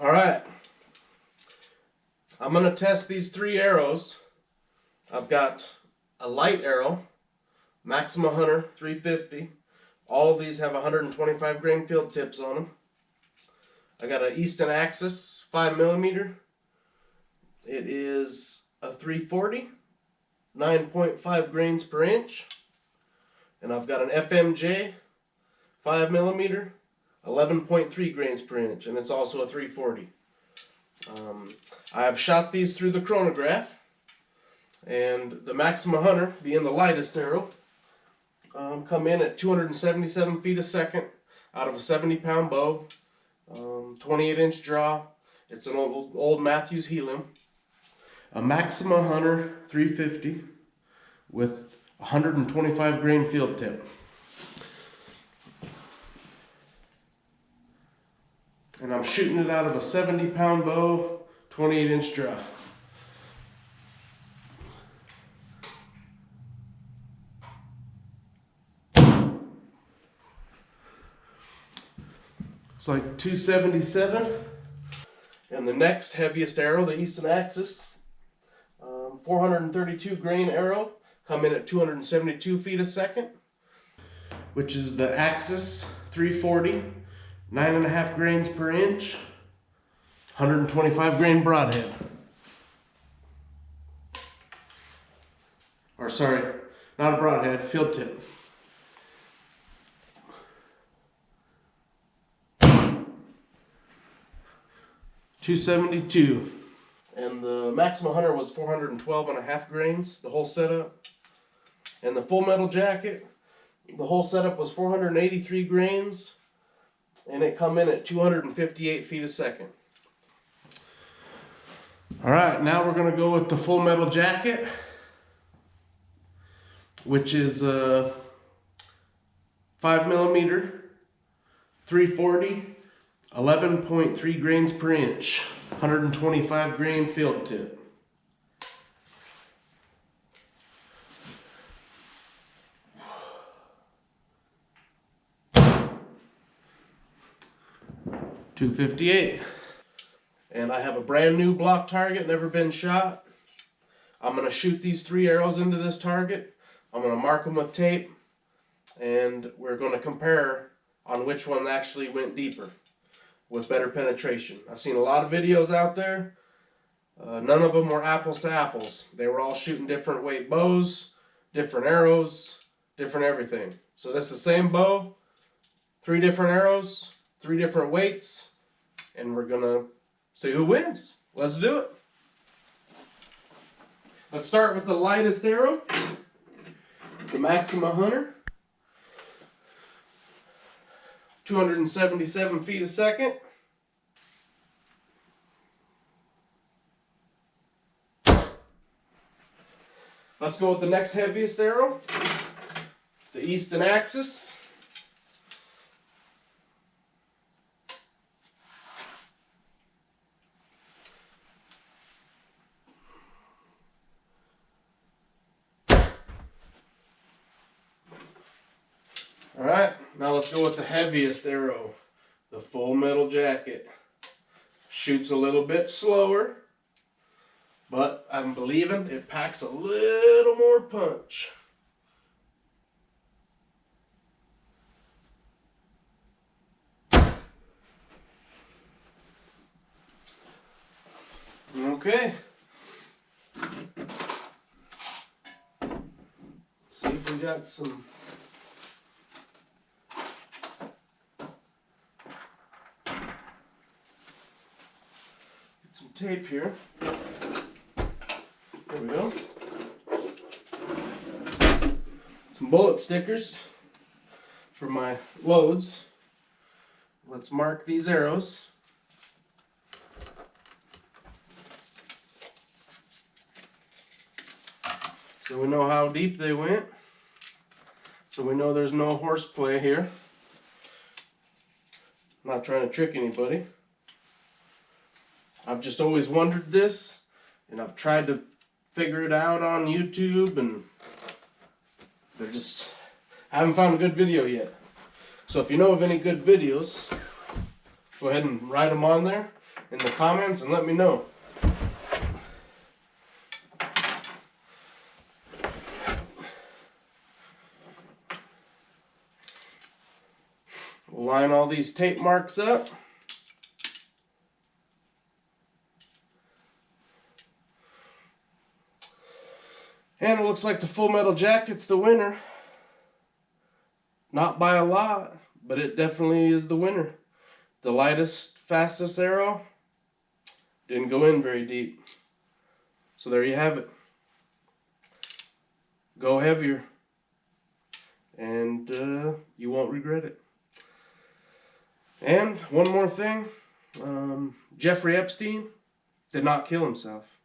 All right, I'm gonna test these 3 arrows. I've got a light arrow, Maxima Hunter 350. All of these have 125 grain field tips on them. I got an Easton Axis 5mm. It is a 340, 9.5 grains per inch. And I've got an FMJ 5mm, 11.3 grains per inch, and it's also a 340. I have shot these through the chronograph, and the Maxima Hunter, being the lightest arrow, come in at 277 feet a second out of a 70-pound bow, 28-inch draw. It's an old Matthews Helium. A Maxima Hunter 350 with 125 grain field tip. And I'm shooting it out of a 70-pound bow, 28-inch draw. It's like 277. And the next heaviest arrow, the Easton Axis, 432 grain arrow, come in at 272 feet a second, which is the Axis 340, 9.5 grains per inch, 125 grain broadhead. Or sorry, not a broadhead, field tip. .272. And the Maxima Hunter was 412.5 grains, the whole setup. And the Full Metal Jacket, the whole setup was 483 grains, and it come in at 258 feet a second. All right, now we're gonna go with the Full Metal Jacket, which is a 5mm, 340, 11.3 grains per inch, 125 grain field tip. .258. And I have a brand new block target, never been shot. I'm gonna shoot these 3 arrows into this target. I'm gonna mark them with tape, and we're gonna compare on which one actually went deeper with better penetration. I've seen a lot of videos out there. None of them were apples to apples. They were all shooting different weight bows, different arrows, different everything. So this is the same bow, 3 different arrows, 3 different weights, and we're gonna see who wins. Let's do it. Let's start with the lightest arrow, the Maxima Hunter. 277 feet a second. Let's go with the next heaviest arrow, the Easton Axis. All right, now let's go with the heaviest arrow, the Full Metal Jacket. Shoots a little bit slower, but I'm believing it packs a little more punch. Okay. Let's see if we got some. Some tape here. There we go. Some bullet stickers for my loads. Let's mark these arrows. So we know how deep they went. So we know there's no horseplay here. I'm not trying to trick anybody. I've just always wondered this, and I've tried to figure it out on YouTube, and I haven't found a good video yet. So if you know of any good videos, go ahead and write them on there, in the comments and let me know. We'll line all these tape marks up. And it looks like the Full Metal Jacket's the winner. Not by a lot, but it definitely is the winner. The lightest, fastest arrow didn't go in very deep. So there you have it. Go heavier, and you won't regret it. And one more thing, Jeffrey Epstein did not kill himself.